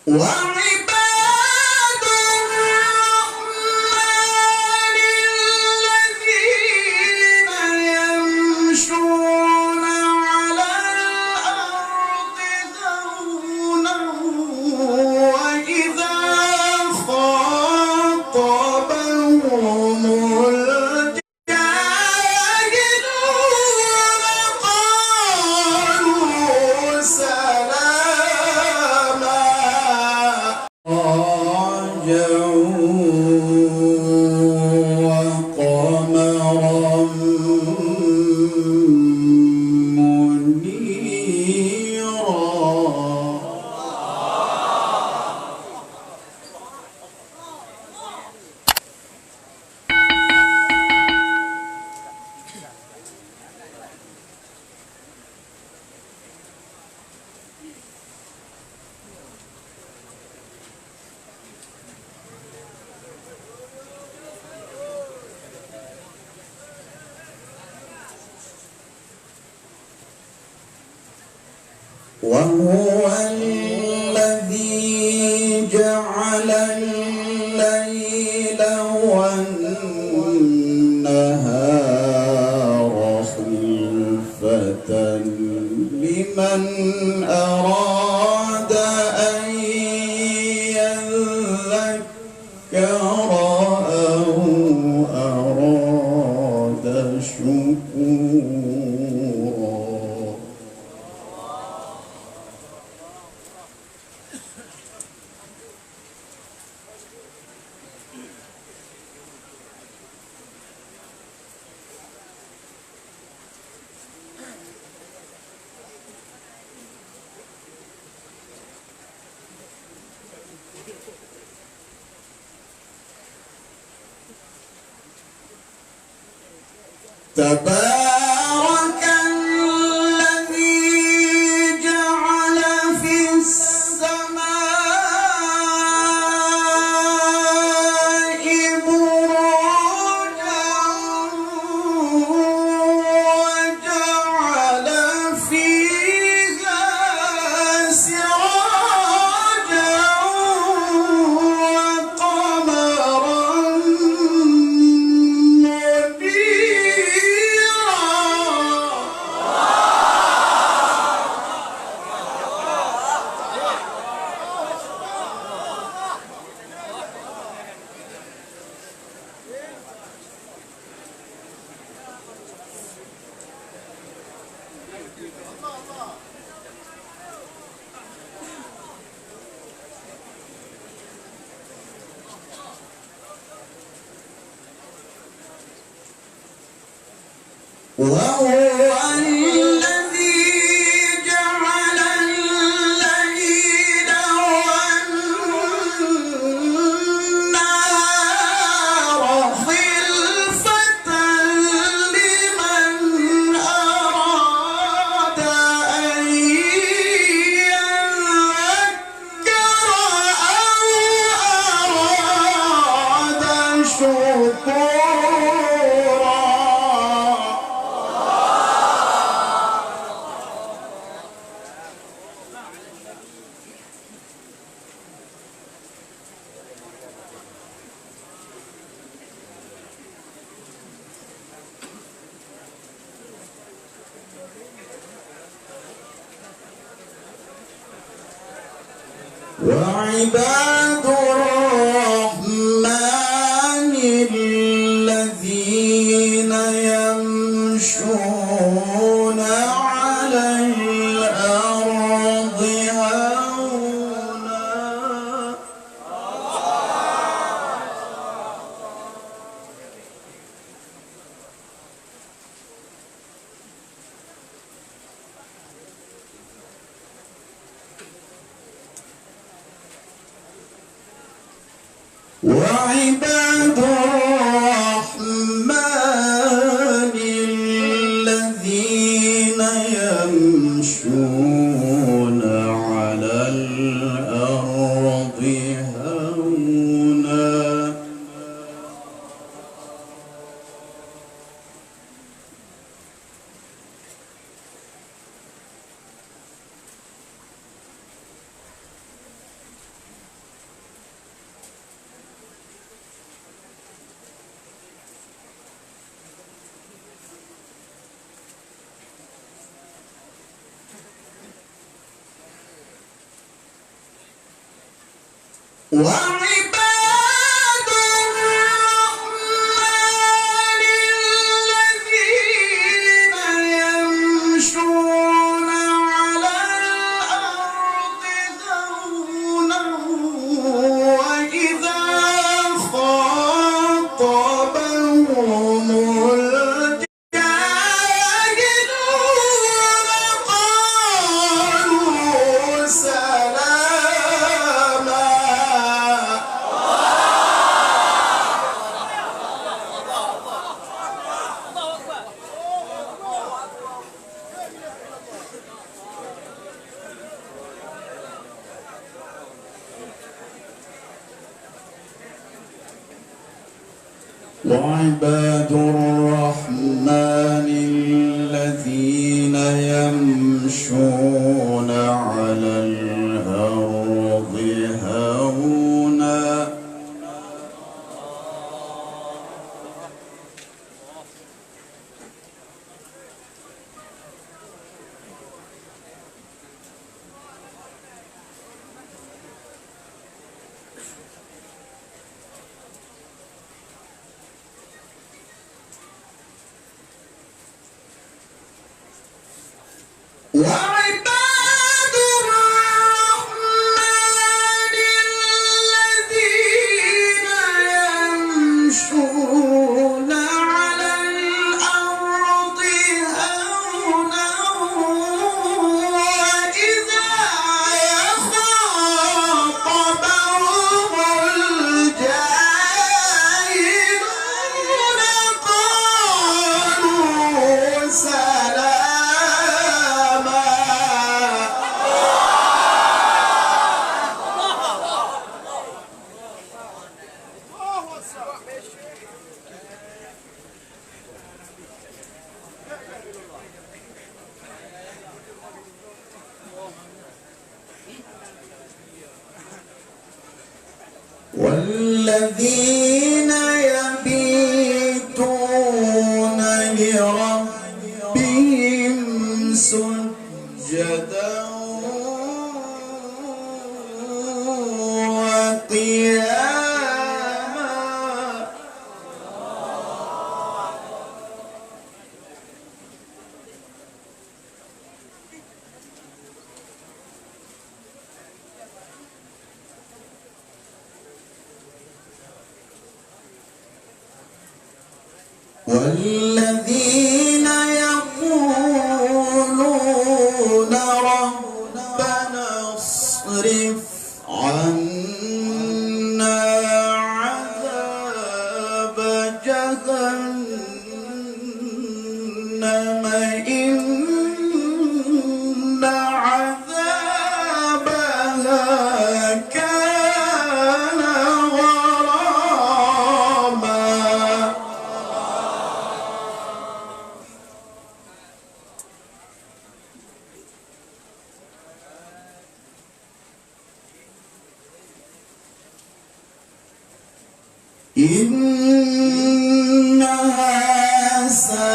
وعباد الرحمن الذين يمشون على الأرض هونا وإذا خاطبهم الجاهلون قالوا سلاما راجعوا وقمرا وهو الذي جعل الليل والنهار خلفة لمن أراد أن يذكر أو أراد شكورا. تبارك الذي جعل في السماء بروجا وجعل فيها سراجا وقمرا وهو الذي جعل الليل والنهار خلفة لمن أراد أن يذكر أو أراد شكورا. وعباد الرحمن الذين يمشون على الأرض هونا وعباد الرحمن الذين يمشون على الأرض هونا وعباد الرحمن الذين يمشون على الأرض هونا وإذا خاطبهم الجاهلون قالوا سلاما. وعباد الرحمن الذين يمشون على الأرض هونا وعباد الرحمن الذين يمشون على الأرض هونا وإذا يخاطبهم الجاهلون قالوا سلاما. والذين يبيتون لربهم سجدا وقياما. والذين يقولون ربنا اصرف عنا عذاب جهنم إن عذابها كان غراما. إنها ساءت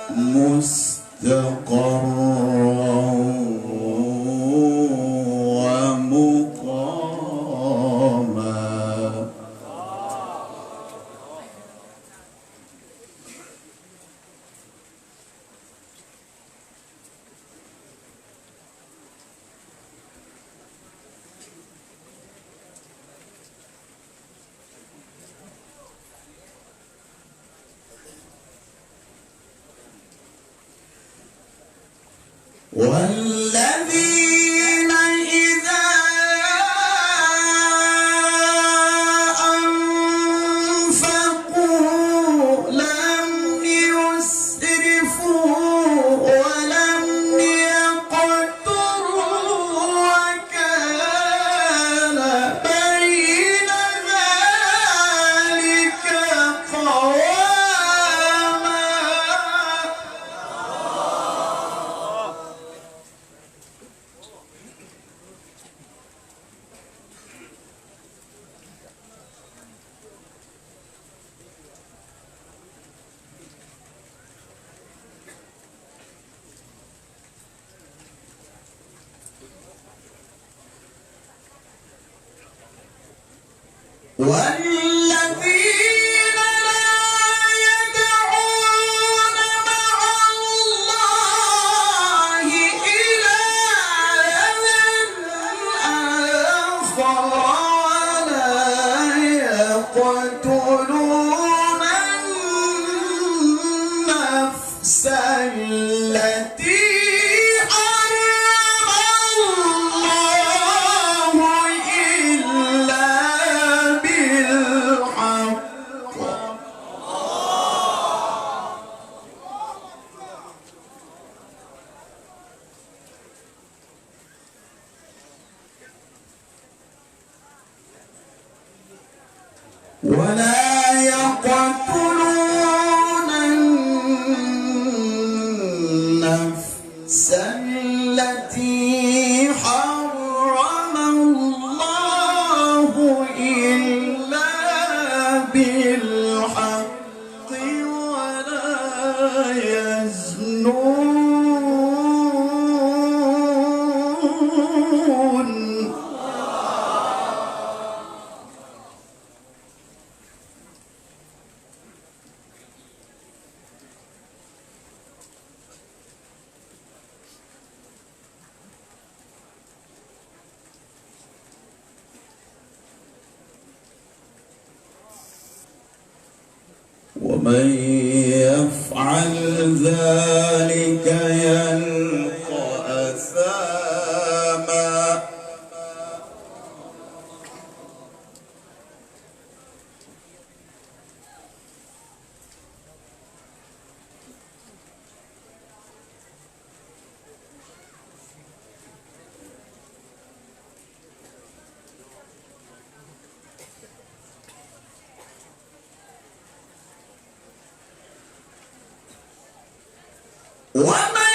مستقرا ومقاما. والذين إذا أنفقوا لم يسرفوا ولم يقتروا وكان بين ذلك قواما. والذين لا يدعون مع الله إلها آخر ولا يقتلون النفس التي ولا يقتلون النفس التي حرم الله إلا بالحق ولا يزنون. ومن يفعل ذلك يلقى أثاما. ومن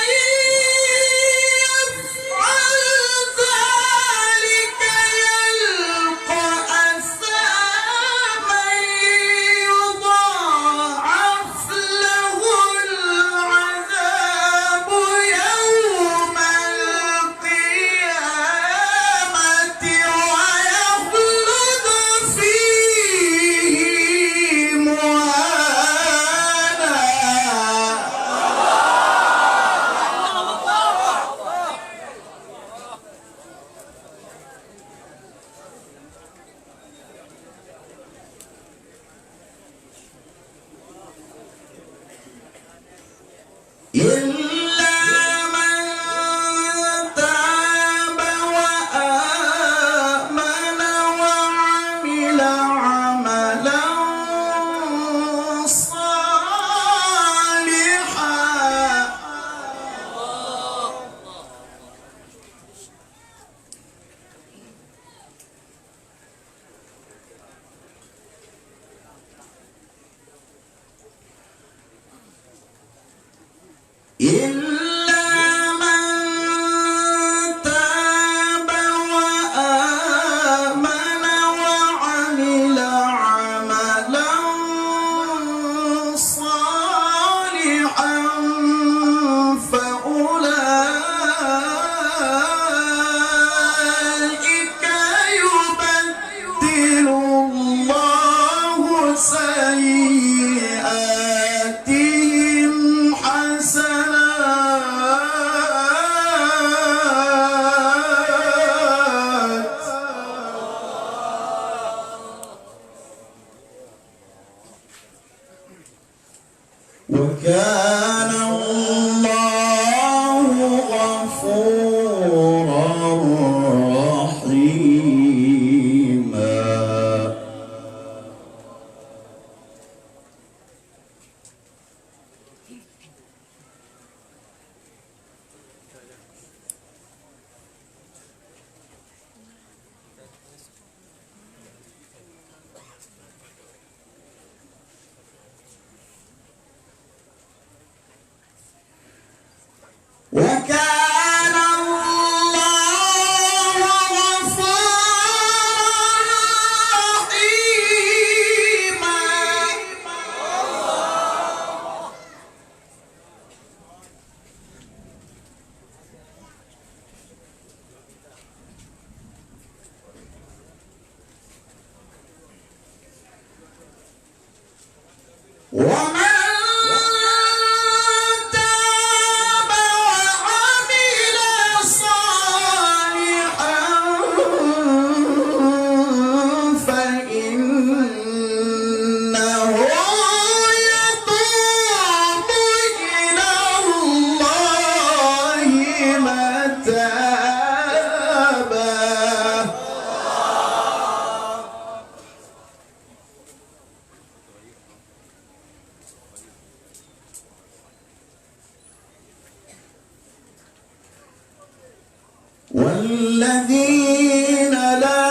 والذين لا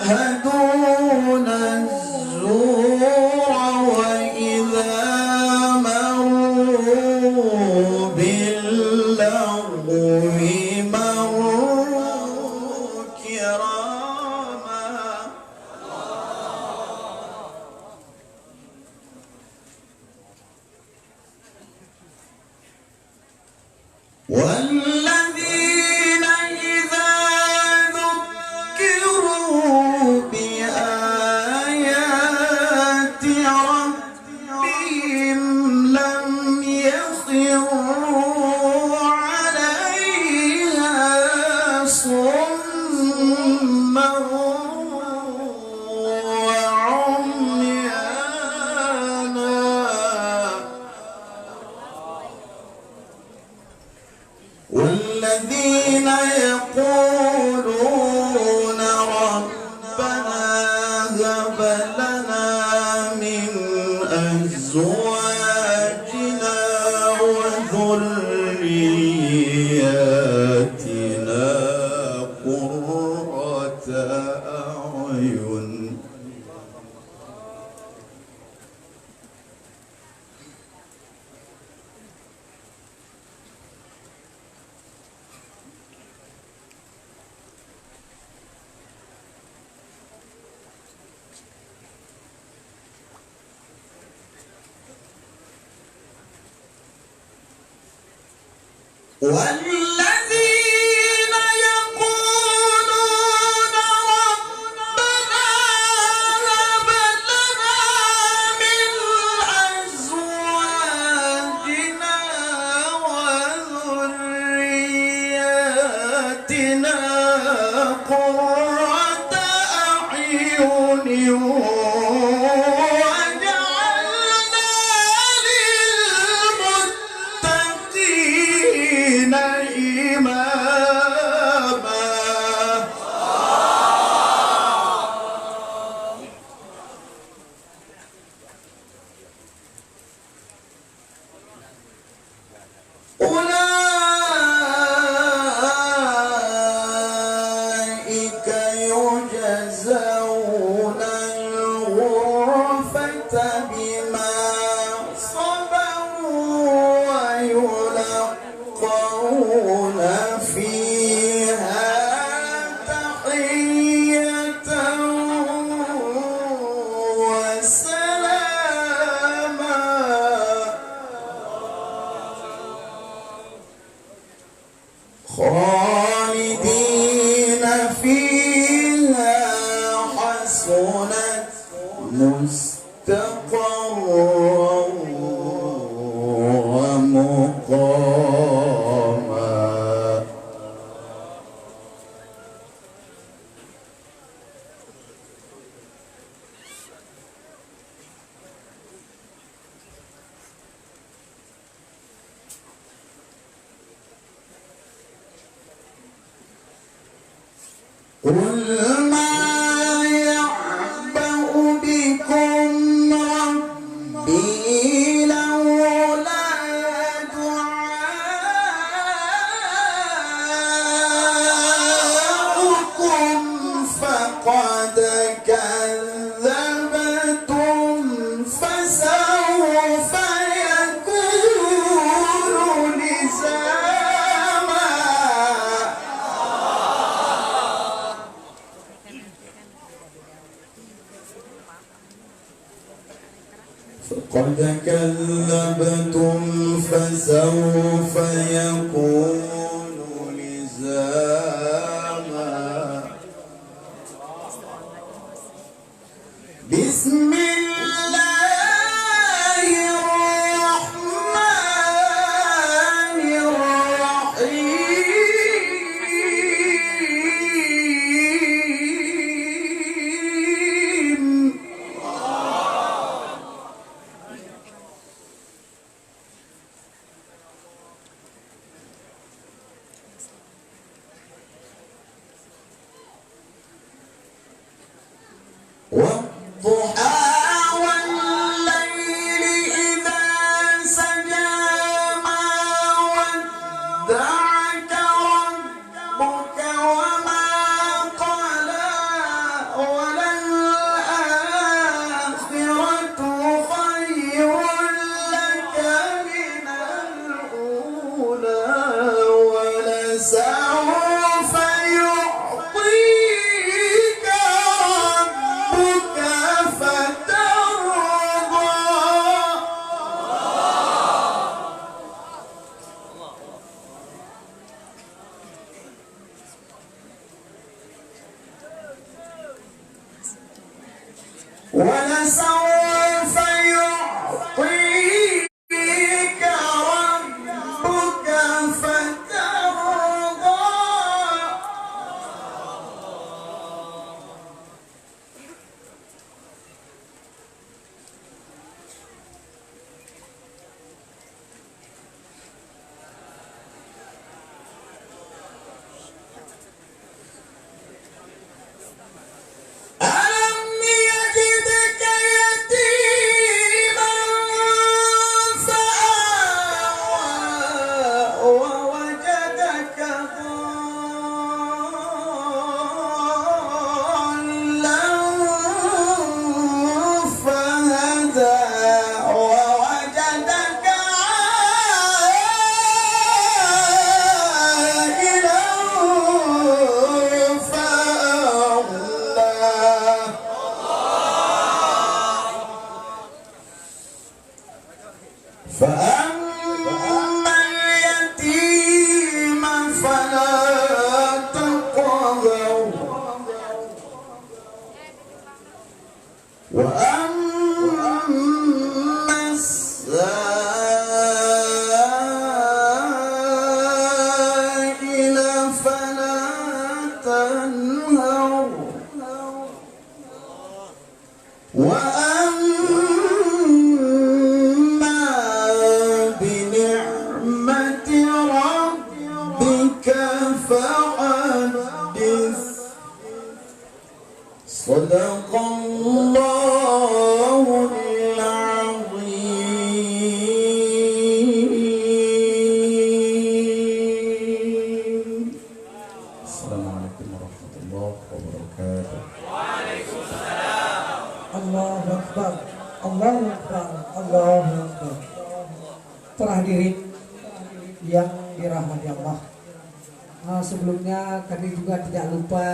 يشهدون الزور وإذا مروا باللغو مروا كراما والذين إذا ذكروا بآيات ربهم لم يخروا عليها صما وعميانا والذين يقولون ربنا هب لنا من أزواجنا وذرياتنا قرة أعين والذين يقولون ربنا هب لنا من أزواجنا وذرياتنا قرة أعين وجعلنا للمتقين إماما أولئك يجزون الغرفة بما صبروا ويلقون فيها تحية وسلاما خالدين فيها حسنت مستقرا ومقاما قل ما يعبأ بكم ربي لولا دعاؤكم فقد كذبتم فسوف يكون لزاما فقد كذبتم فسوف يكون لزاما بسم الله الرحمن الرحيم والضحى والليل إذا سجى ما ودعك ربك ولسوف يعطيك ربك فترضى ولسوف يعطيك ربك فترضى ألم يجدك يتيما فآوى ووجدك ضالا فهدى ووجدك عائلا فأغنى فأما اليتيم فلا تقهر وأما السائل فلا تنهر وأما بنعمة ربك فحدث صدق الله العظيم. السلام عليكم ورحمة الله وبركاته. Allahu Akbar, Allahu Akbar, Allahu Akbar. Para hadirin yang dirahmati Allah, sebelumnya kami juga tidak lupa